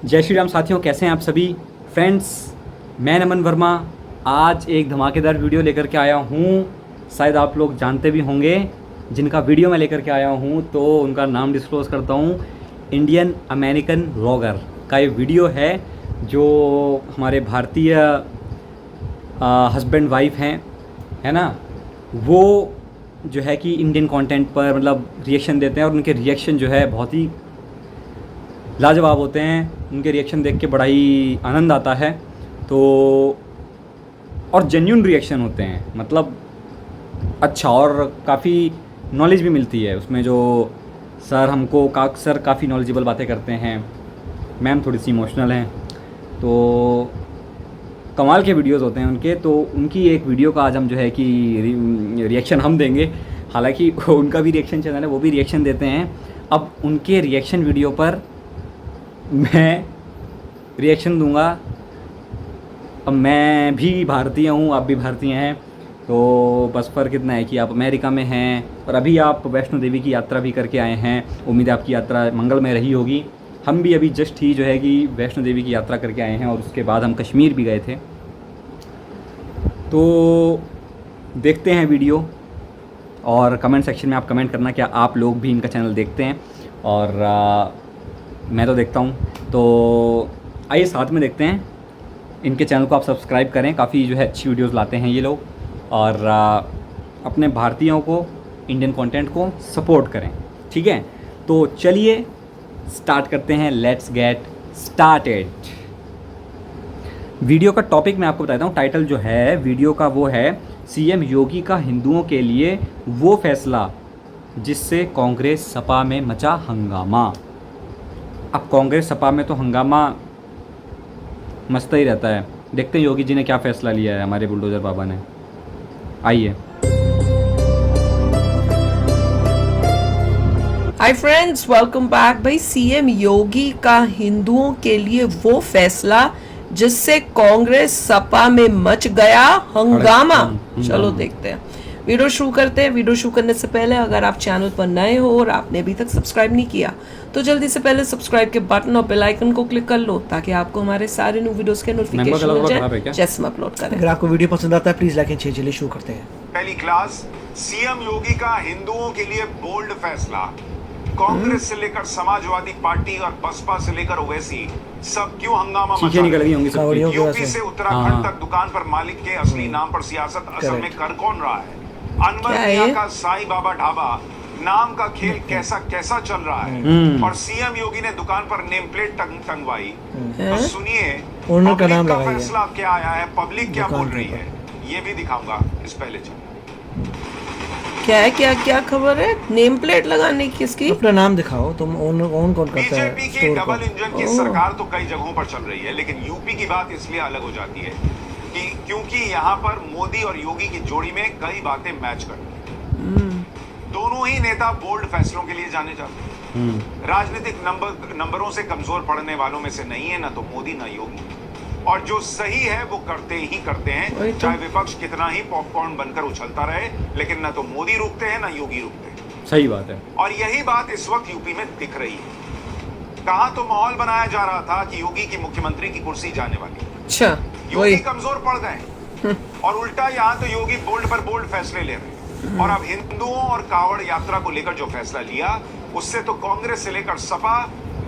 जय श्री राम साथियों, कैसे हैं आप सभी फ्रेंड्स। मैं नमन वर्मा आज एक धमाकेदार वीडियो लेकर के आया हूँ। शायद आप लोग जानते भी होंगे जिनका वीडियो मैं लेकर के आया हूँ, तो उनका नाम डिस्क्लोज़ करता हूँ। इंडियन अमेरिकन व्लॉगर का ये वीडियो है जो हमारे भारतीय हस्बैंड वाइफ हैं, है ना, वो जो है कि इंडियन कंटेंट पर मतलब रिएक्शन देते हैं और उनके रिएक्शन जो है बहुत ही लाजवाब होते हैं। उनके रिएक्शन देख के बड़ा ही आनंद आता है, तो और जेन्युइन रिएक्शन होते हैं, मतलब अच्छा, और काफ़ी नॉलेज भी मिलती है उसमें। जो सर काफ़ी नॉलेजेबल बातें करते हैं, मैम थोड़ी सी इमोशनल हैं, तो कमाल के वीडियोस होते हैं उनके। तो उनकी एक वीडियो का आज हम जो है कि रिएक्शन हम देंगे। हालांकि उनका भी रिएक्शन चैनल है, वो भी रिएक्शन देते हैं। अब उनके रिएक्शन वीडियो पर मैं रिएक्शन दूंगा। अब मैं भी भारतीय हूँ, आप भी भारतीय हैं, तो बस फ़र्क इतना है कि आप अमेरिका में हैं और अभी आप वैष्णो देवी की यात्रा भी करके आए हैं। उम्मीद है आपकी यात्रा मंगलमय रही होगी। हम भी अभी जस्ट ही जो है कि वैष्णो देवी की यात्रा करके आए हैं और उसके बाद हम कश्मीर भी गए थे। तो देखते हैं वीडियो, और कमेंट सेक्शन में आप कमेंट करना क्या आप लोग भी इनका चैनल देखते हैं। और मैं तो देखता हूँ, तो आइए साथ में देखते हैं। इनके चैनल को आप सब्सक्राइब करें, काफ़ी जो है अच्छी वीडियोस लाते हैं ये लोग, और अपने भारतीयों को, इंडियन कंटेंट को सपोर्ट करें, ठीक है। तो चलिए स्टार्ट करते हैं, लेट्स गेट स्टार्टेड। वीडियो का टॉपिक मैं आपको बताता हूँ। टाइटल जो है वीडियो का वो है सीएम योगी का हिंदुओं के लिए वो फैसला जिससे कांग्रेस सपा में मचा हंगामा। अब कांग्रेस सपा में तो हंगामा मचता ही रहता है। देखते हैं योगी जी ने क्या फैसला लिया है, हमारे बुलडोजर बाबा ने। आइए। Hi friends, welcome back. भाई, सीएम योगी का हिंदुओं के लिए वो फैसला जिससे कांग्रेस सपा में मच गया हंगामा। चलो देखते हैं, वीडियो शुरू करते हैं। वीडियो शुरू करने से पहले अगर आप चैनल पर नए हो और आपने अभी तक सब्सक्राइब नहीं किया तो जल्दी से पहले सब्सक्राइब के बटन और बेल आइकन को क्लिक कर लो ताकि आपको हमारे सारे न्यू वीडियोस के नोटिफिकेशन मिल जाए जैसे हम अपलोड करें। अगर आपको वीडियो पसंद आता है प्लीज लाइक एंड शेयर। चलिए शुरू करते हैं। पहली क्लास, सीएम योगी का हिंदुओं के लिए बोल्ड फैसला। कांग्रेस से लेकर समाजवादी पार्टी और बसपा से लेकर ओवैसी सब क्यों हंगामा मचा रहे हैं। यूपी से उत्तराखंड तक दुकान पर मालिक के असली नाम पर सियासत असम में कर कौन रहा है। अनवर मियां का साईं बाबा ढाबा नाम का खेल कैसा कैसा चल रहा है, और सीएम योगी ने दुकान पर नेम प्लेट टंगवाई। तो सुनिए पब्लिक का फैसला क्या आया है, पब्लिक क्या बोल रही है, ये भी दिखाऊंगा। इस पहले क्या है, क्या क्या खबर है? नेम प्लेट लगाने की किसकी? अपना नाम दिखाओ तुम। ओन कौन करता है? बीजेपी की डबल इंजन की सरकार तो कई जगहों पर चल रही है, लेकिन यूपी की बात इसलिए अलग हो जाती है कि क्योंकि यहाँ पर मोदी और योगी की जोड़ी में कई बातें मैच करती हैं। दोनों ही नेता बोल्ड फैसलों के लिए जाने जाते हैं। राजनीतिक नंबरों से कमजोर पड़ने वालों में से नहीं है ना तो मोदी ना योगी, और जो सही है वो करते ही करते हैं, चाहे विपक्ष कितना ही पॉपकॉर्न बनकर उछलता रहे, लेकिन ना तो मोदी रुकते हैं ना योगी रुकते हैं। सही बात है। और यही बात इस वक्त यूपी में दिख रही है। कहा तो माहौल बनाया जा रहा था कि योगी की मुख्यमंत्री की कुर्सी जाने वाली। अच्छा, योगी कमजोर पड़ गए और उल्टा यहाँ तो योगी बोल्ड पर बोल्ड फैसले ले रहे हैं। और अब हिंदुओं और कावड़ यात्रा को लेकर जो फैसला लिया, उससे तो कांग्रेस से लेकर सपा,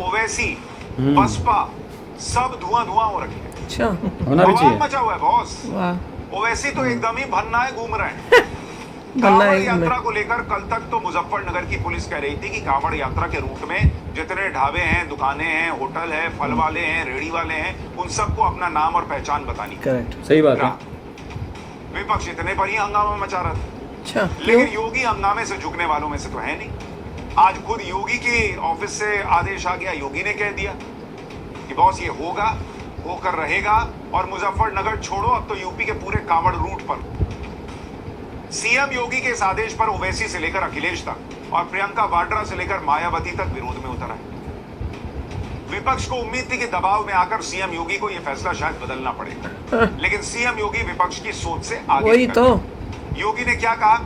ओवैसी, बसपा सब धुआं हो रखे हैं। अच्छा, होना भी चाहिए। मचा हुआ है बॉस। ओवैसी तो एकदम ही भन्नाए घूम रहे हैं। कांवड़ यात्रा को लेकर कल तक तो मुजफ्फरनगर की पुलिस कह रही थी कि कांवड़ यात्रा के रूट में जितने ढाबे हैं, दुकानें हैं, होटल है, फल वाले हैं, रेड़ी वाले हैं, उन सबको अपना नाम और पहचान बतानी। करेक्ट, सही बात है। विपक्ष इतने पर ही हंगामा मचा रहा था। अच्छा, लेकिन योगी हंगामे से झुकने वालों में से तो है नहीं। आज खुद योगी के ऑफिस से आदेश आ गया, योगी ने कह दिया कि बॉस ये होगा, होकर रहेगा, और मुजफ्फरनगर छोड़ो, अब तो यूपी के पूरे कांवड़ रूट पर। सीएम योगी के इस आदेश पर ओवैसी से लेकर अखिलेश तक और प्रियंका वाड्रा से लेकर मायावती तक विरोध में उतरा है। विपक्ष को उम्मीद थी कि दबाव में आकर सीएम योगी को यह फैसला शायद बदलना पड़ेगा, लेकिन सीएम योगी विपक्ष की सोच से आगे वही तो। योगी ने क्या कहा,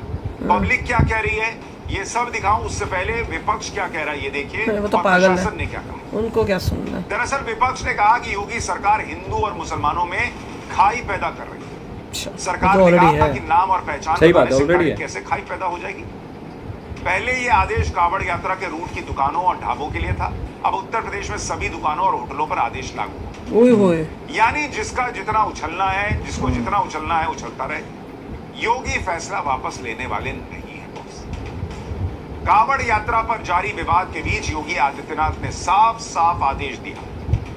पब्लिक क्या कह रही है, ये सब दिखाऊं उससे पहले विपक्ष क्या कह रहा है ये देखिए, वो तो और पागल है। प्रशासन ने क्या कहा। उनको क्या सुनना है? दरअसल विपक्ष ने कहा कि योगी सरकार हिंदू और मुसलमानों में खाई पैदा कर रही है। अच्छा, सरकार वो तो ने कहा already था है। कि नाम और पहचान सही बात बताने है, से already खाई है। कैसे खाई पैदा हो जाएगी। पहले ये आदेश कांवड़ यात्रा के रूट की दुकानों और ढाबों के लिए था, अब उत्तर प्रदेश में सभी दुकानों और होटलों पर आदेश लागू हो। ओए होए, यानी जिसका जितना उछलना है, जिसको जितना उछलना है उछलता रहे। योगी फैसला वापस लेने वाले नहीं है बॉस। कांवड़ यात्रा पर जारी विवाद के बीच योगी आदित्यनाथ ने साफ साफ आदेश दिया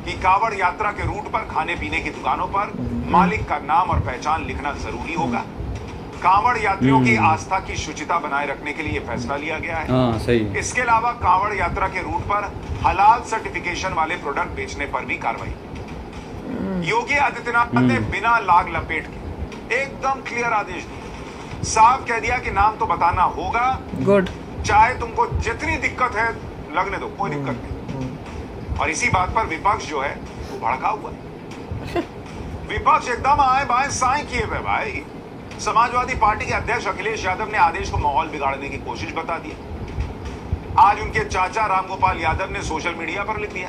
कि कांवड़ यात्रा के रूट पर खाने पीने की दुकानों पर मालिक का नाम और पहचान लिखना जरूरी होगा। कांवड़ यात्रियों की आस्था की शुचिता बनाए रखने के लिए यह फैसला लिया गया है। हाँ सही है। इसके अलावा कांवड़ यात्रा के रूट पर हलाल सर्टिफिकेशन वाले प्रोडक्ट बेचने पर भी कार्रवाई। योगी आदित्यनाथ ने बिना लाग लपेट के एकदम क्लियर आदेश दिया, साफ कह दिया कि नाम तो बताना होगा, गुड। चाहे तुमको जितनी दिक्कत है लगने दो, कोई दिक्कत नहीं। और इसी बात पर विपक्ष जो है वो भड़का हुआ है। विपक्ष एकदम आए बाएं साएं किए हुए भाई। समाजवादी पार्टी के अध्यक्ष अखिलेश यादव ने आदेश को माहौल बिगाड़ने की कोशिश बता दी। आज उनके चाचा रामगोपाल यादव ने सोशल मीडिया पर लिख दिया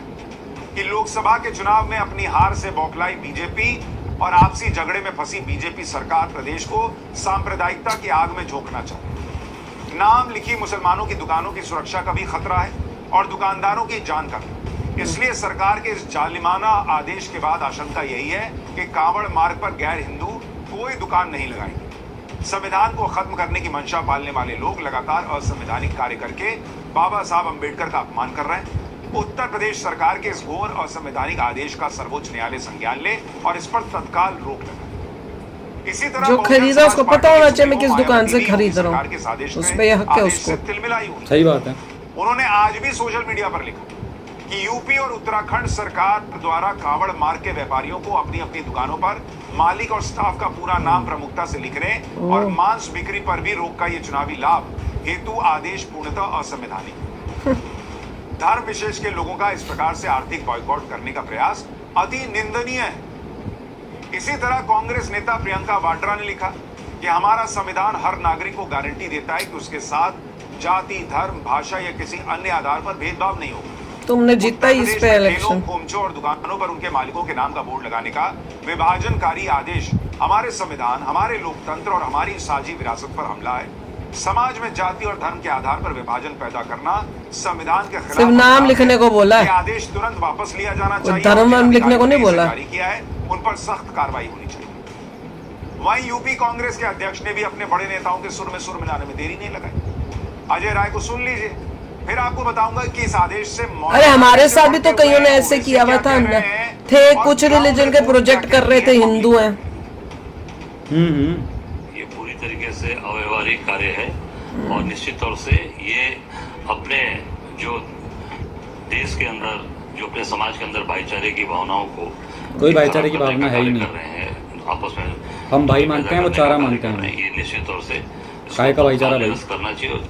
कि लोकसभा के चुनाव में अपनी हार से बौखलाई बीजेपी और आपसी झगड़े में फंसी बीजेपी सरकार प्रदेश को सांप्रदायिकता की आग में झोंकना चाहती। नाम लिखी मुसलमानों की दुकानों की सुरक्षा का भी खतरा है और दुकानदारों की जान का भी। इसलिए सरकार के इस जालिमाना आदेश के बाद आशंका यही है कि कांवड़ मार्ग पर गैर हिंदू कोई दुकान नहीं लगाएंगे। संविधान को खत्म करने की मंशा पालने वाले लोग लगातार असंवैधानिक कार्य करके बाबा साहब अंबेडकर का अपमान कर रहे हैं। उत्तर प्रदेश सरकार के इस घोर असंवैधानिक आदेश का सर्वोच्च न्यायालय संज्ञान ले और इस पर तत्काल रोक लगाए। इसी तरह जो बहुजन खरीदा उसको समाज पता पार्टी होना के चाहिए मैं किस सुप्रीमो दुकान से मायावती भी खरीद रहा सरकार के इस आदेश हूँ, उस में पे यह हक है आदेश से उसको। तिलमिलाई हुई। सही बात है। उन्होंने आज भी सोशल मीडिया पर लिखा कि यूपी और उत्तराखंड सरकार द्वारा कांवड़ मार्ग के व्यापारियों को अपनी अपनी दुकानों पर मालिक और स्टाफ का पूरा नाम प्रमुखता से लिखने और मांस बिक्री पर भी रोक का ये चुनावी लाभ हेतु आदेश पूर्णतः असंवैधानिक। धर्म विशेष के लोगों का इस प्रकार से आर्थिक बॉयकॉट करने का प्रयास अति निंदनीय है। इसी तरह कांग्रेस नेता प्रियंका वाड्रा ने लिखा कि हमारा संविधान हर नागरिक को गारंटी देता है कि उसके साथ जाति, धर्म, भाषा या किसी अन्य आधार पर भेदभाव नहीं होगा। तुमने जीता ही इस पे इलेक्शन। खोमचों और दुकानों पर उनके मालिकों के नाम का बोर्ड लगाने का विभाजनकारी आदेश हमारे संविधान, हमारे लोकतंत्र और हमारी साझी विरासत पर हमला है। समाज में जाति और धर्म के आधार पर विभाजन पैदा करना संविधान के खिलाफ। सिर्फ नाम लिखने को बोला है, आदेश तुरंत वापस लिया जाना चाहिए। धर्म नाम लिखने को नहीं बोला। जारी किया है उन पर सख्त कार्रवाई होनी चाहिए। वहीं यूपी कांग्रेस के अध्यक्ष ने भी अपने बड़े नेताओं के सुर में सुर मिलाने में देरी नहीं लगाई। अजय राय को सुन लीजिए, फिर आपको बताऊंगा कि इस आदेश से अरे हमारे साथ भी तो कईयों ने ऐसे किया हुआ था, थे कुछ रिलीजन के प्रोजेक्ट कर रहे थे, हिंदू हैं। ये पूरी तरीके से अव्यवहारिक कार्य है और निश्चित तौर से ये अपने जो देश के अंदर, जो अपने समाज के अंदर भाईचारे की भावनाओं को, कोई भाईचारे की भावना है ही कर नहीं। रहे हैं आपस में। हम भाई मानते हैं, वो चारा मानते हैं। ये निश्चित तौर से काहे का भाईचारा भाई? करना चाहिए।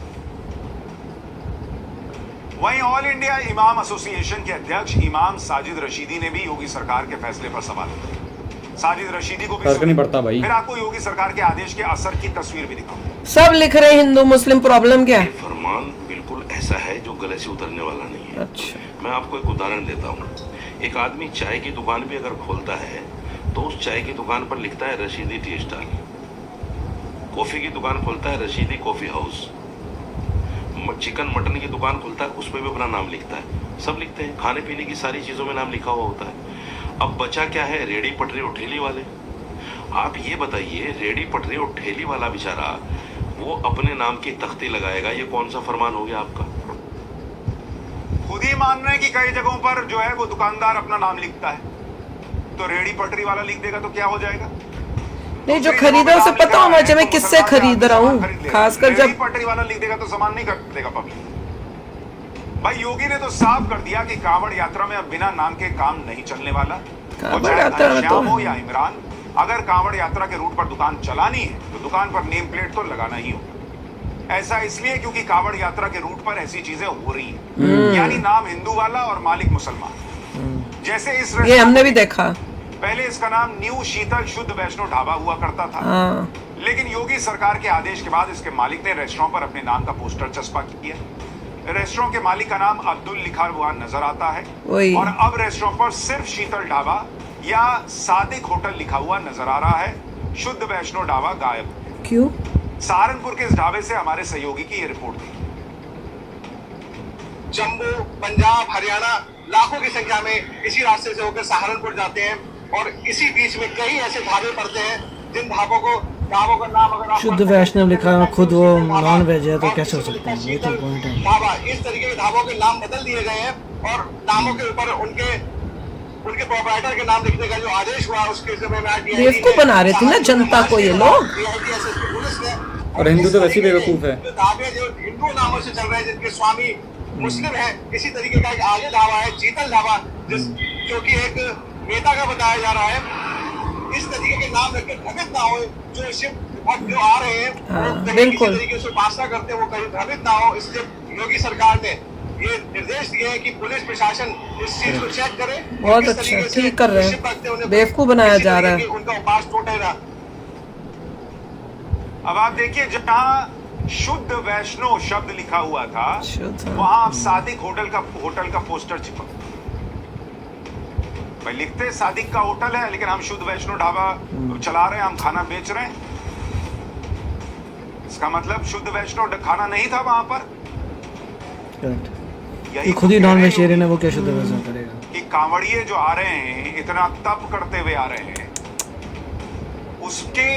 वहीं ऑल इंडिया इमाम एसोसिएशन के अध्यक्ष इमाम साजिद रशीदी ने भी योगी सरकार के फैसले पर सवाल उठाए। साजिद रशीदी को भी फर्क नहीं पड़ता भाई। फिर आपको योगी सरकार के आदेश के असर की तस्वीर भी दिखाऊंगा। सब लिख रहे हिंदू मुस्लिम, प्रॉब्लम क्या है? फरमान बिल्कुल ऐसा है जो गले से उतरने वाला नहीं है। अच्छा, मैं आपको एक उदाहरण देता हूँ। एक आदमी चाय की दुकान भी अगर खोलता है तो उस चाय की दुकान पर लिखता है रशीदी टी स्टॉल। कॉफी की दुकान खोलता है Rashidi coffee house. Chicken mutton की दुकान खोलता है उस पर भी अपना नाम लिखता है। सब लिखते हैं, खाने पीने की सारी चीजों में नाम लिखा हुआ होता है। अब बचा क्या है? रेडी पटरी और ठेली वाले। आप ये बताइए, रेडी पटरी और ठेली वाला बेचारा वो अपने नाम की तख्ती लगाएगा, ये कौन सा फरमान हो गया आपका? खुद ही मान रहे हैं कि कई जगहों पर जो है वो दुकानदार अपना नाम लिखता है, तो रेडी पटरी वाला लिख देगा तो क्या हो जाएगा? नहीं, जो खरीदा उसे पता होना चाहिए मैं किससे खरीद रहा हूँ, खासकर जब पटरी वाला लिख देगा तो सामान नहीं खरीदेगा पब्लिक। भाई योगी ने तो साफ कर दिया कि कांवड़ यात्रा में अब बिना नाम के काम नहीं चलने वाला। कांवड़ यात्रा में तो श्याम हो या इमरान, अगर कांवड़ यात्रा के रूट पर दुकान चलानी है तो दुकान पर नेम प्लेट तो लगाना ही होगा। ऐसा इसलिए क्योंकि कांवड़ यात्रा के रूट पर ऐसी चीजें हो रही हैं, यानी नाम हिंदू वाला और मालिक मुसलमान। जैसे इस ये हमने भी देखा। पहले इसका नाम न्यू शीतल शुद्ध वैष्णो ढाबा हुआ करता था। हाँ, लेकिन योगी सरकार के आदेश के बाद इसके मालिक ने रेस्टोरेंट पर अपने नाम का पोस्टर चस्पा किया। रेस्टोरेंट के मालिक का नाम अब्दुल लिखा हुआ नजर आता है वही। और अब रेस्टोरेंट पर सिर्फ शीतल ढाबा या सादिक होटल लिखा हुआ नजर आ रहा है। शुद्ध वैष्णो ढाबा गायब। क्यों? सहारनपुर के इस ढाबे से हमारे सहयोगी की ये रिपोर्ट थी। जम्मू, पंजाब, हरियाणा लाखों की संख्या में इसी रास्ते से होकर सहारनपुर जाते हैं और इसी बीच में कई ऐसे ढाबे पड़ते हैं जिन ढाबों का नाम अगर आप शुद्ध वैष्णव लिखा है, खुद वो नॉन वेज है, तो कैसे हो सकता है? ये तो पॉइंट है। ढाबा, इस तरीके के ढाबों के नाम बदल दिए गए हैं और नामों के ऊपर उनके प्रोप्राइटर के नाम लिखने का जो आदेश हुआ उसके समय में आज बेवकूफ बना रहे थे ना जनता को ये लोग। और हिंदू तो वैसे ही बेवकूफ है। ढाबे जो हिंदू नामों से चल रहे हैं, जिनके स्वामी मुस्लिम है, इसी तरीके का एक आगे ढाबा है शीतल ढाबा, जो कि एक नेता का बताया जा रहा है। इस तरीके के नाम रखकर भ्रमित ना हो जो शिव भक्त जो आ रहे हैं, वो कहीं किसी तरीके से उपासना करते हैं, वो कहीं भ्रमित ना हो। इसलिए योगी सरकार ने ये निर्देश दिए हैं कि पुलिस प्रशासन इस चीज को चेक करे। बहुत अच्छा, ठीक कर रहे हैं। बेवकूफ बनाया जा रहा है। उनका उपास टूटेगा। अब आप देखिए, जहां शुद्ध वैष्णो शब्द लिखा हुआ था शुद्ध, वहां अब सादिक होटल का पोस्टर चिपका। भाई लिखते सादिक का होटल है, लेकिन हम शुद्ध वैष्णो ढाबा चला रहे हैं, हम खाना बेच रहे हैं। इसका मतलब शुद्ध वैष्णो खाना नहीं था वहां पर। ये खुद ही नॉन वेजिटेरियन है, वो क्या शुद्ध वैष्णव करेगा? कि कांवड़िए जो आ रहे हैं, इतना तप करते हुए आ रहे हैं, उसके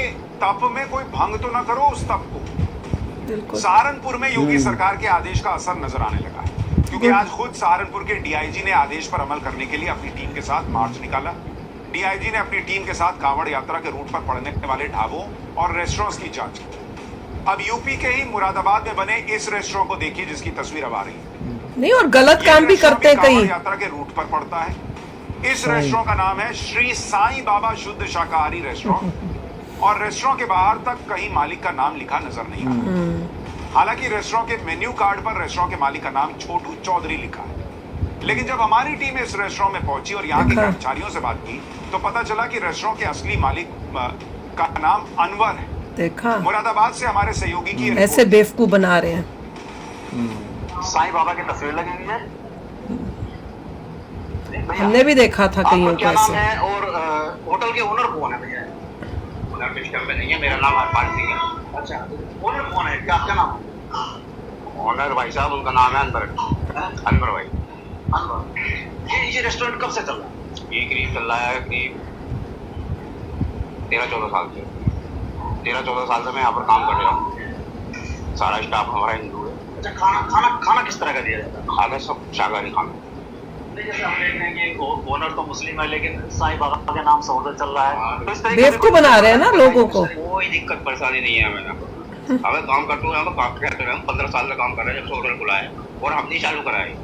तप में कोई भंग तो ना करो उस तप को। सहारनपुर में योगी सरकार के आदेश का असर नजर आने लगा है, क्योंकि आज खुद सहारनपुर के डीआईजी ने आदेश पर अमल करने के लिए अपनी टीम के साथ मार्च निकाला। डीआईजी ने अपनी टीम के साथ कांवड़ यात्रा के रूट पर पड़ने वाले ढाबों और रेस्टोरेंट्स की जांच की। अब यूपी के ही मुरादाबाद में बने इस रेस्टोरेंट को देखिए, जिसकी तस्वीर अब आ रही है। नहीं, और गलत काम भी करते हैं कहीं। यात्रा के रूट पर पड़ता है। इस रेस्टोरेंट का नाम है श्री साईं बाबा शुद्ध शाकाहारी रेस्टोरेंट और रेस्टोरेंट के बाहर तक कहीं मालिक का नाम लिखा नजर नहीं आ रहा। हालांकि रेस्टोरेंट के मेन्यू कार्ड पर रेस्टोरेंट के मालिक का नाम छोटू चौधरी लिखा है। लेकिन जब हमारी टीम इस रेस्टोरेंट में पहुंची और यहाँ के कर्मचारियों से बात की, तो पता चला कि रेस्टोरेंट के असली मालिक का नाम अनवर है। देखा, मुरादाबाद से हमारे सहयोगी की ऐसे बेवकूफ बना रहे हैं। साईं बाबा की तस्वीर लगी हुई है, हमने भी देखा था कहीं क्या नाम ऐसे। है और होटल के ओनर कौन है भैया? ओनर सिस्टम में नहीं है, मेरा नाम हरपाल सिंह है। अच्छा, ओनर कौन है? क्या आपका नाम? ओनर भाई साहब, उनका नाम है अनवर भाई। अनवर, ये रेस्टोरेंट कब से चल रहा है? ये करीब चल रहा है करीब 13-14 साल से। 13-14 साल से मैं यहाँ पर काम कर रहा हूँ। सारा स्टाफ हमारा हिंदू है। अच्छा, खाना किस तरह का दिया जाता है? खाना सब शाकाहारी खाना। जैसे हम देख रहे हैं कि ओनर तो मुस्लिम है, लेकिन साईं बाबा के नाम से होटल चल रहा है, तो इस तरीके बेवकूफ बना रहे हैं ना लोगों को। कोई दिक्कत परेशानी नहीं है हमें। अगर काम करते हुए हम 15 साल का काम कर रहे हैं जब से होटल खुला है, और हम नहीं चालू करा है।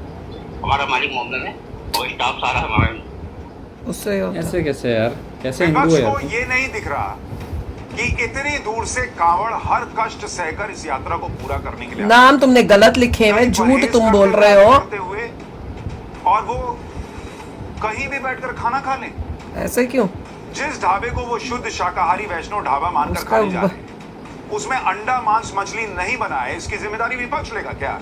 हमारा मालिक मोहम्मद है और स्टाफ सारा हमारा। उससे ऐसे कैसे यार, कैसे हिंदू है यार? ये नहीं दिख रहा कि इतनी दूर से कांवड़ हर कष्ट सहकर इस यात्रा को पूरा करने के लिए नाम तुमने गलत लिखे हैं, झूठ तुम बोल रहे हो। और वो कहीं भी बैठकर खाना खा लें। ऐसे क्यों? जिस ढाबे को वो शुद्ध शाकाहारी वैष्णव ढाबा मानकर खाने जा रहे हैं, उसमें अंडा मांस मछली नहीं बना है, इसकी जिम्मेदारी विपक्ष लेगा क्या?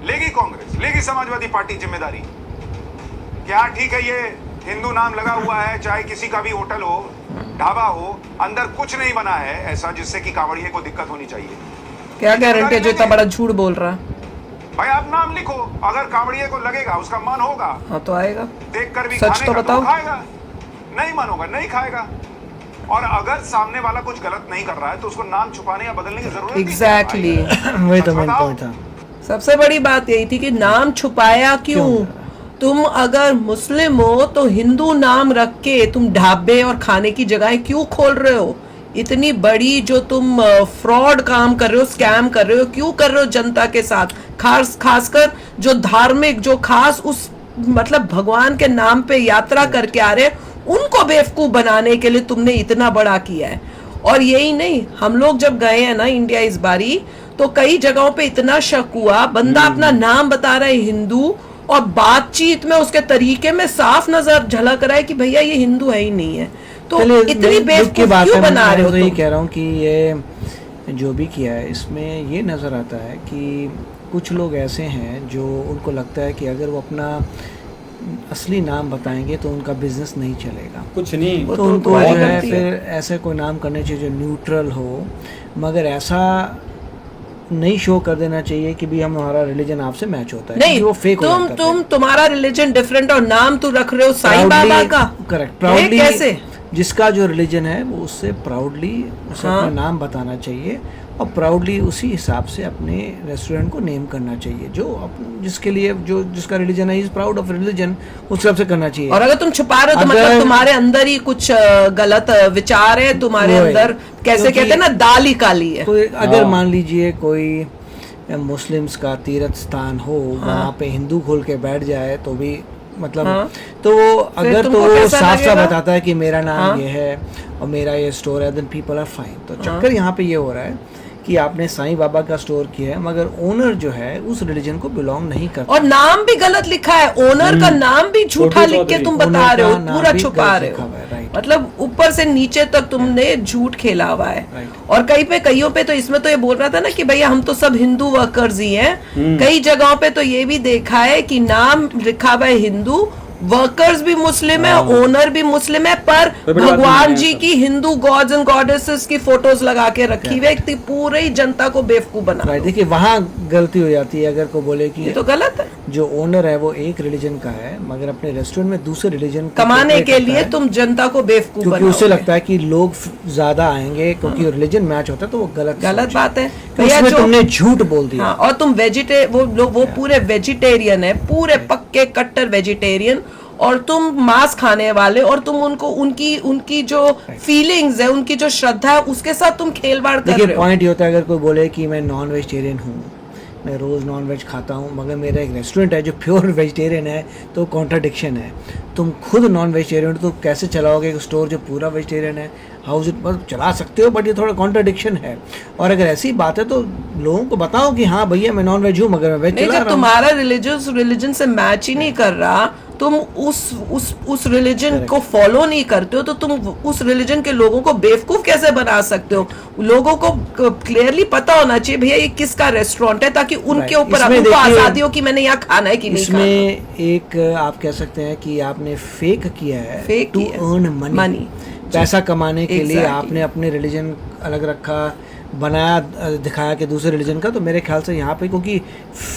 लेगी कांग्रेस, लेगी समाजवादी पार्टी जिम्मेदारी? क्या ठीक है ये हिंदू नाम लगा हुआ है, चाहे किसी का भी होटल हो, ढाबा हो, अंदर कुछ नहीं बना है ऐसा जिससे कि कांवड़िए को दिक्कत होनी चाहिए? क्या गारंटी है जो इतना बड़ा झूठ बोल रहा है? भाई आप नाम लिखो, अगर कांवड़िए को लगेगा, उसका मन होगा, हाँ तो आएगा। देखकर भी सच खाने तो का बताओ। तो खाएगा, नहीं मन होगा नहीं खाएगा। और अगर सामने वाला कुछ गलत नहीं कर रहा है तो उसको नाम छुपाने या बदलने की जरूरत एग्जैक्टली, वही तो मेन पॉइंट था। सबसे बड़ी बात यही थी कि नाम छुपाया क्यों? तुम अगर मुस्लिम हो तो हिंदू नाम रख के तुम ढाबे और खाने की जगहें क्यों खोल रहे हो? इतनी बड़ी जो तुम फ्रॉड काम कर रहे हो, स्कैम कर रहे हो, क्यों कर रहे हो जनता के साथ? खासकर जो धार्मिक, जो खास उस मतलब भगवान के नाम पे यात्रा करके आ रहे, उनको बेवकूफ बनाने के लिए तुमने इतना बड़ा किया है। और यही नहीं, हम लोग जब गए हैं ना इंडिया इस बारी, तो कई जगहों पे इतना शक हुआ, बंदा अपना नाम बता रहा है हिंदू, और बातचीत में उसके तरीके में साफ नजर झलक रहा है कि भैया ये हिंदू है ही नहीं है। तो चलिए, इतनी दुख की बेवकूफ बात क्यों है, बना रहे हो मैं तो ये तुम? कह रहा हूँ कि ये जो भी किया है इसमें ये नज़र आता है कि कुछ लोग ऐसे हैं जो उनको लगता है कि अगर वो अपना असली नाम बताएंगे तो उनका बिजनेस नहीं चलेगा, कुछ नहीं। वो तो तो उनको तुम्हारी जो है गलती है। फिर ऐसे कोई नाम करने चाहिए जो न्यूट्रल हो, मगर ऐसा नहीं शो कर देना चाहिए कि भी हमारा रिलीजन आपसे मैच होता है, नहीं, क्योंकि वो फेक हो जाता है। तुम्हारा रिलीजन डिफरेंट और नाम तू रख रहे हो साईं बाबा का। करेक्ट, ये प्राउडली कैसे? जिसका जो रिलीजन है वो उससे प्राउडली उसे हाँ। अपना नाम बताना चाहिए और प्राउडली उसी हिसाब से अपने रेस्टोरेंट को नेम करना चाहिए, जो जिसके लिए जो जिसका रिलीजन है, इज प्राउड ऑफ रिलीजन, उस हिसाब से करना चाहिए। और अगर तुम छुपा रहे हो तो अगर- मतलब तुम्हारे अंदर ही कुछ गलत विचार है तुम्हारे वो है। अंदर, कैसे क्योंकि- कहते हैं ना, दाल ही काली है। कोई अगर हाँ। मान लीजिए कोई मुस्लिम्स का तीर्थ स्थान हो, वहाँ पे हिंदू खोल के बैठ जाए तो भी मतलब हाँ। तो अगर तो तुमको वो कैसा साफ साफ लगेगा? बताता है कि मेरा नाम हाँ। ये है और मेरा ये स्टोर है, देन पीपल आर फाइन। तो चक्कर यहाँ पे ये हो रहा है कि आपने साईं बाबा का स्टोर किया है मगर ओनर जो है उस रिलीजन को बिलोंग नहीं करता। और नाम भी गलत लिखा है, ओनर का नाम भी झूठा छोटू लिख के चौधरी। तुम बता ओनर रहे हो, का नाम पूरा भी छुपा गलत रहे लिखा हो। हुआ है, राइट। मतलब ऊपर से नीचे तक तुमने झूठ खेला हुआ है। राइट। और कईयों पे तो इसमें तो ये बोल रहा था ना कि भैया हम तो सब हिंदू वर्कर्स ही हैं। कई जगहों पे तो ये भी देखा है कि नाम लिखा हुआ है हिंदू, वर्कर्स भी मुस्लिम है, ओनर भी मुस्लिम है, पर कोई बड़ी बात नहीं भगवान है जी सब। की हिंदू गॉड्स एंड गॉडेसेस की फोटोज लगा के रखी हुई है, पूरी ही जनता को बेवकूफ बना राइट, दो। देखिए वहाँ गलती हो जाती है अगर कोई बोले ये कि तो गलत है। जो ओनर है वो एक रिलीजन का है मगर अपने रेस्टोरेंट में दूसरे रिलीजन कमाने के लिए तुम जनता को बेवकूफ क्योंकि बनाओगे। उसे लगता है कि लोग ज्यादा आएंगे क्योंकि रिलीजन मैच होता है, तो वो गलत गलत सोच बात है तो भैया। उसमें जो तुमने झूठ बोल दिया। हाँ, और तुम वो पूरे वेजिटेरियन है, पूरे पक्के कट्टर वेजिटेरियन, और तुम मांस खाने वाले, और तुम उनको उनकी जो फीलिंग्स है, उनकी जो श्रद्धा है, उसके साथ तुम खेलवाड़ कर देखिए रहे हो। पॉइंट ये होता है अगर कोई बोले कि मैं नॉन वेजिटेरियन हूँ, मैं रोज़ नॉन वेज खाता हूँ मगर मेरा एक रेस्टोरेंट है जो प्योर वेजिटेरियन है, तो कॉन्ट्राडिक्शन है। तुम खुद नॉन वेजिटेरियन हो तो कैसे चलाओगे एक स्टोर जो पूरा वेजिटेरियन है? हाउस इट, मतलब चला सकते हो बट ये थोड़ा कॉन्ट्राडिक्शन है। और अगर ऐसी बात है तो लोगों को बताओ कि हाँ भैया मैं नॉन वेज हूँ मगर मैं वेज नहीं, चला जब रहा हूँ। तुम्हारा रिलीजन से मैच ही नहीं कर रहा, तुम उस रिलीजन को फॉलो नहीं करते हो, तो तुम उस रिलीजन के लोगों को बेवकूफ कैसे बना सकते हो? लोगों को क्लियरली पता होना चाहिए भैया ये किसका रेस्टोरेंट है, ताकि उनके Right. ऊपर इसमें उनको देखिए- आजादी हो कि मैंने यहाँ खाना है कि नहीं खाना। इसमें एक आप कह सकते हैं कि आपने फेक किया है Fake टू किया है। Earn money, Money. पैसा कमाने के लिए Exactly. आपने अपने रिलीजन अलग रखा, बनाया, दिखाया कि दूसरे रिलीजन का। तो मेरे ख्याल से यहाँ पे क्योंकि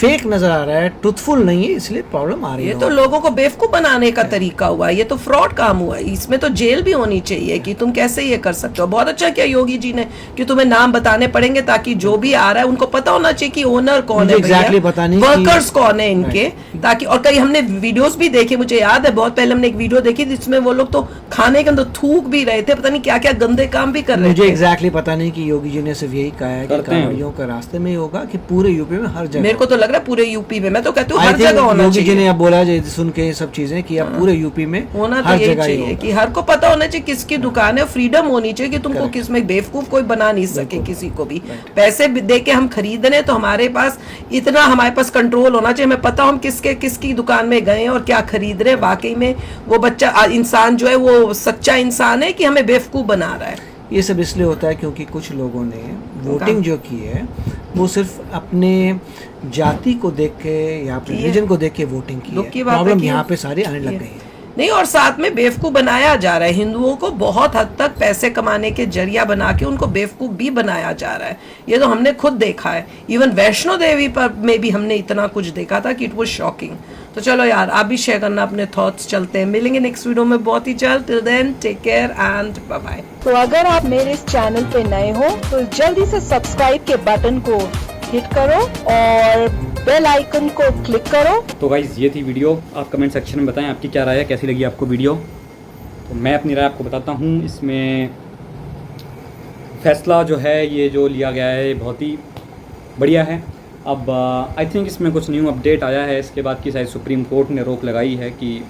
फेक नजर आ रहा है, ट्रुथफुल नहीं है, इसलिए प्रॉब्लम आ रही ये है। तो लोगों को बेवकूफ बनाने का तरीका हुआ है, ये तो फ्रॉड काम हुआ है। इसमें तो जेल भी होनी चाहिए कि तुम कैसे ये कर सकते हो। बहुत अच्छा किया योगी जी ने कि तुम्हें नाम बताने पड़ेंगे, ताकि जो भी आ रहा है उनको पता होना चाहिए कि ओनर कौन मुझे है, exactly पता नहीं कि- वर्कर्स कौन है इनके, ताकि। और कई हमने वीडियोस भी देखे, मुझे याद है बहुत पहले हमने एक वीडियो देखी जिसमें वो लोग तो खाने के अंदर थूक भी रहे थे, पता नहीं क्या क्या गंदे काम भी कर रहे मुझे थे। एग्जैक्टली पता नहीं कि योगी जी ने सिर्फ यही कहा है कि करते हैं। कांवड़ियों का रास्ते में ही होगा कि पूरे यूपी में हर जगह। मेरे को तो लग रहा है पूरे यूपी में, मैं तो कहती हूँ I हर think जगह होना योगी जी चाहिए। ने अब बोला है सुन के ये सब चीजें कि अब पूरे यूपी में होना तो हर यही जगह ही चाहिए होगा। कि हर को पता होना चाहिए किसकी दुकान है, फ्रीडम होनी चाहिए कि तुमको Correct. किसमें बेवकूफ कोई बना नहीं सके बिल्कुल। किसी को भी। पैसे दे के हम खरीद रहे हैं तो हमारे पास इतना हमारे पास कंट्रोल होना चाहिए, हमें पता हो हम किसकी दुकान में गए हैं और क्या खरीद रहे हैं। वाकई में वो बच्चा इंसान जो है वो सच्चा इंसान है कि हमें बेवकूफ बना रहा है। ये सब इसलिए होता है क्योंकि कुछ लोगों ने वोटिंग जो की है वो सिर्फ अपने जाति को देख के या अपने की है। रिलीजन को देख के वोटिंग की दुख है। की बात है प्रॉब्लम कि- यहाँ पे सारी आने लग की- गई है। नहीं, और साथ में बेवकूफ बनाया जा रहा है हिंदुओं को, बहुत हद तक पैसे कमाने के जरिया बना के उनको बेवकूफ भी बनाया जा रहा है। ये तो हमने खुद देखा है, इवन वैष्णो देवी पर में भी हमने इतना कुछ देखा था कि इट वाज शॉकिंग। तो चलो यार, आप भी शेयर करना अपने थॉट्स। चलते हैं, मिलेंगे नेक्स्ट वीडियो में बहुत ही जल्द। Till then take care and bye bye. तो अगर आप मेरे इस चैनल पे नए हो तो जल्दी से सब्सक्राइब के बटन को हिट करो और बेल आइकन को क्लिक करो। तो गाइज़ ये थी वीडियो। आप कमेंट सेक्शन में बताएं आपकी क्या राय है, कैसी लगी आपको वीडियो। तो मैं अपनी राय आपको बताता हूँ। इसमें फैसला जो है ये जो लिया गया है बहुत ही बढ़िया है। अब आई थिंक इसमें कुछ न्यू अपडेट आया है इसके बाद कि शायद सुप्रीम कोर्ट ने रोक लगाई है कि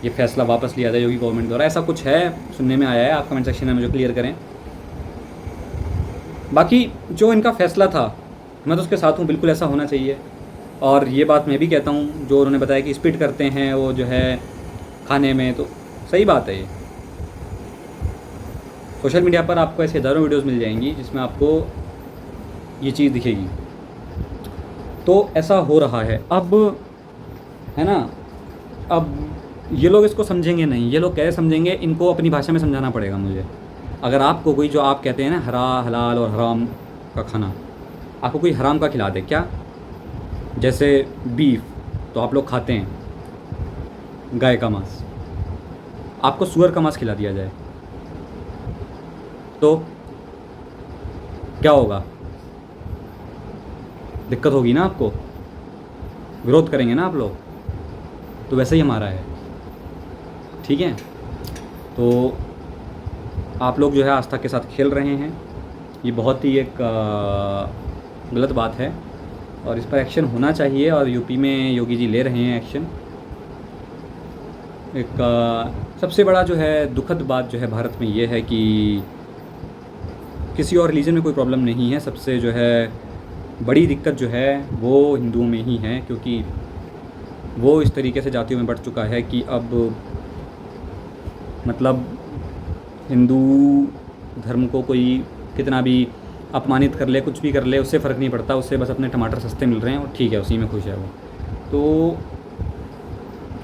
ये फैसला वापस लिया जाए योगी गवर्नमेंट द्वारा। ऐसा कुछ है, सुनने में आया है। आप कमेंट सेक्शन में मुझे क्लियर करें। बाकी जो इनका फैसला था मैं तो उसके साथ हूँ, बिल्कुल ऐसा होना चाहिए। और ये बात मैं भी कहता हूँ, जो उन्होंने बताया कि स्पिट करते हैं वो जो है खाने में, तो सही बात है। ये सोशल मीडिया पर आपको ऐसे हज़ारों वीडियोस मिल जाएंगी जिसमें आपको ये चीज़ दिखेगी। तो ऐसा हो रहा है अब, है ना। अब ये लोग इसको समझेंगे नहीं, ये लोग कैसे समझेंगे, इनको अपनी भाषा में समझाना पड़ेगा मुझे। अगर आपको कोई, जो आप कहते हैं ना हलाल और हराम का खाना, आपको कोई हराम का खिला दे, क्या जैसे बीफ तो आप लोग खाते हैं गाय का मांस, आपको सुअर का मांस खिला दिया जाए तो क्या होगा? दिक्कत होगी ना आपको, विरोध करेंगे ना आप लोग। तो वैसे ही हमारा है, ठीक है। तो आप लोग जो है आस्था के साथ खेल रहे हैं, ये बहुत ही एक गलत बात है और इस पर एक्शन होना चाहिए। और यूपी में योगी जी ले रहे हैं एक्शन। एक सबसे बड़ा जो है दुखद बात जो है भारत में ये है कि किसी और रिलीजन में कोई प्रॉब्लम नहीं है, सबसे जो है बड़ी दिक्कत जो है वो हिंदुओं में ही है, क्योंकि वो इस तरीके से जातियों में बढ़ चुका है कि अब मतलब हिंदू धर्म को कोई कितना भी अपमानित कर ले, कुछ भी कर ले, उससे फ़र्क नहीं पड़ता, उससे बस अपने टमाटर सस्ते मिल रहे हैं और ठीक है, उसी में खुश है वो। तो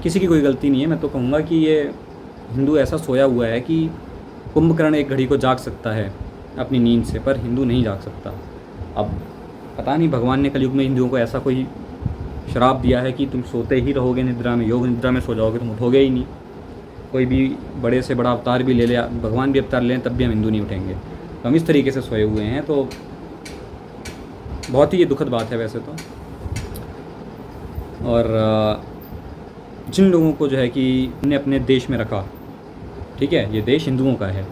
किसी की कोई गलती नहीं है। मैं तो कहूँगा कि ये हिंदू ऐसा सोया हुआ है कि कुंभकर्ण एक घड़ी को जाग सकता है अपनी नींद से, पर हिंदू नहीं जाग सकता। अब पता नहीं भगवान ने कलयुग में हिंदुओं को ऐसा कोई श्राप दिया है कि तुम सोते ही रहोगे निद्रा में, योग निद्रा में सो जाओगे, तुम उठोगे ही नहीं। कोई भी बड़े से बड़ा अवतार भी ले ले, भगवान भी अवतार लें, तब भी हम हिंदू नहीं उठेंगे। तो हम इस तरीके से सोए हुए हैं। तो बहुत ही ये दुखद बात है वैसे तो। और जिन लोगों को जो है कि उन्हें अपने देश में रखा, ठीक है, ये देश हिंदुओं का है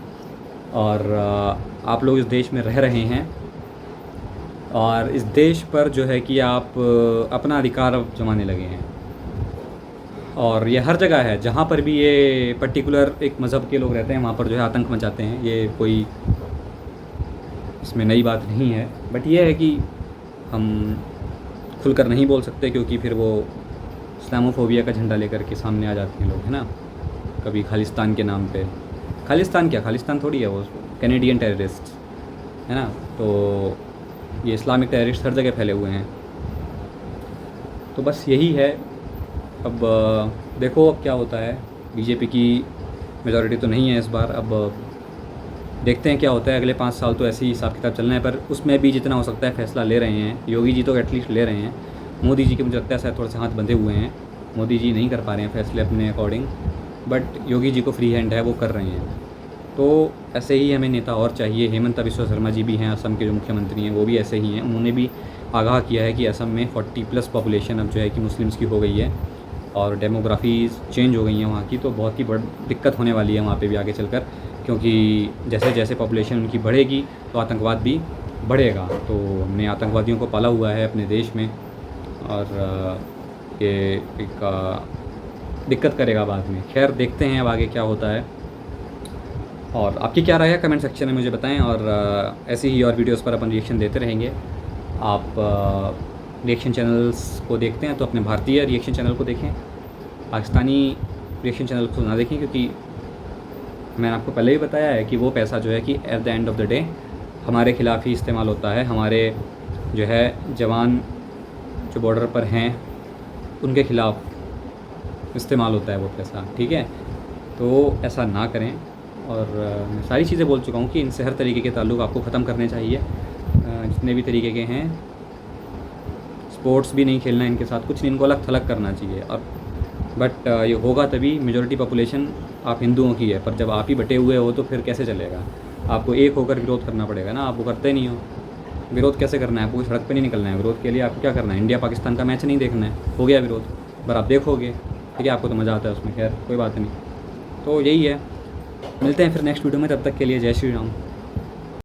और आप लोग इस देश में रह रहे हैं और इस देश पर जो है कि आप अपना अधिकार जमाने लगे हैं। और ये हर जगह है, जहाँ पर भी ये पर्टिकुलर एक मज़हब के लोग रहते हैं वहाँ पर जो है आतंक मचाते हैं। ये कोई इसमें नई बात नहीं है, बट ये है कि हम खुलकर नहीं बोल सकते क्योंकि फिर वो इस्लामोफोबिया का झंडा लेकर के सामने आ जाते हैं लोग, है ना। कभी खालिस्तान के नाम पे, खालिस्तान क्या, खालिस्तान थोड़ी है वो, कैनेडियन टेररिस्ट, है ना। तो ये इस्लामिक टेररिस्ट हर जगह फैले हुए हैं। तो बस यही है। अब देखो अब क्या होता है। बीजेपी की मेजॉरिटी तो नहीं है इस बार, अब देखते हैं क्या होता है। अगले 5 साल तो ऐसे ही हिसाब किताब चलना है, पर उसमें भी जितना हो सकता है फ़ैसला ले रहे हैं। योगी जी तो एटलीस्ट ले रहे हैं, मोदी जी के मुझे लगता है शायद थोड़े से हाथ बंधे हुए हैं, मोदी जी नहीं कर पा रहे हैं फैसले अपने अकॉर्डिंग, बट योगी जी को फ्री हैंड है, वो कर रहे हैं। तो ऐसे ही हमें नेता और चाहिए। हेमंत बिस्वा शर्मा जी भी हैं, असम के जो मुख्यमंत्री हैं, वो भी ऐसे ही हैं। उन्होंने भी आगाह किया है कि असम में 40+ पॉपुलेशन अब जो है कि मुस्लिम्स की हो गई है और डेमोग्राफी चेंज हो गई है वहाँ की। तो बहुत ही बड़ी दिक्कत होने वाली है वहाँ पे भी आगे चलकर, क्योंकि जैसे जैसे पॉपुलेशन उनकी बढ़ेगी तो आतंकवाद भी बढ़ेगा। तो हमने आतंकवादियों को पाला हुआ है अपने देश में और ये एक दिक्कत करेगा बाद में। खैर देखते हैं अब आगे क्या होता है। और आपकी क्या राय है कमेंट सेक्शन में मुझे बताएं। और ऐसे ही और वीडियोस पर अपन रिएक्शन देते रहेंगे। आप रिएक्शन चैनल्स को देखते हैं तो अपने भारतीय रिएक्शन चैनल को देखें, पाकिस्तानी रिएक्शन चैनल को ना देखें, क्योंकि मैंने आपको पहले ही बताया है कि वो पैसा जो है कि at the end of the day हमारे खिलाफ ही इस्तेमाल होता है। हमारे जो है जवान जो बॉर्डर पर हैं उनके खिलाफ इस्तेमाल होता है वो पैसा, ठीक है। तो ऐसा ना करें। और मैं सारी चीज़ें बोल चुका हूँ कि इनसे हर तरीके के ताल्लुक़ आपको ख़त्म करने चाहिए, जितने भी तरीके के हैं। स्पोर्ट्स भी नहीं खेलना इनके साथ, कुछ नहीं, इनको अलग थलग करना चाहिए। और बट ये होगा तभी, मेजॉरिटी पॉपुलेशन आप हिंदुओं की है, पर जब आप ही बटे हुए हो तो फिर कैसे चलेगा। आपको एक होकर विरोध करना पड़ेगा ना, आप वो करते नहीं हो। विरोध कैसे करना है, आपको सड़क पे नहीं निकलना है विरोध के लिए। आपको क्या करना है, इंडिया पाकिस्तान का मैच नहीं देखना है, हो गया विरोध, पर आप देखोगे, ठीक है, आपको तो मज़ा आता है उसमें। खैर कोई बात नहीं। तो यही है, मिलते हैं फिर नेक्स्ट वीडियो में, तब तक के लिए जय श्री राम।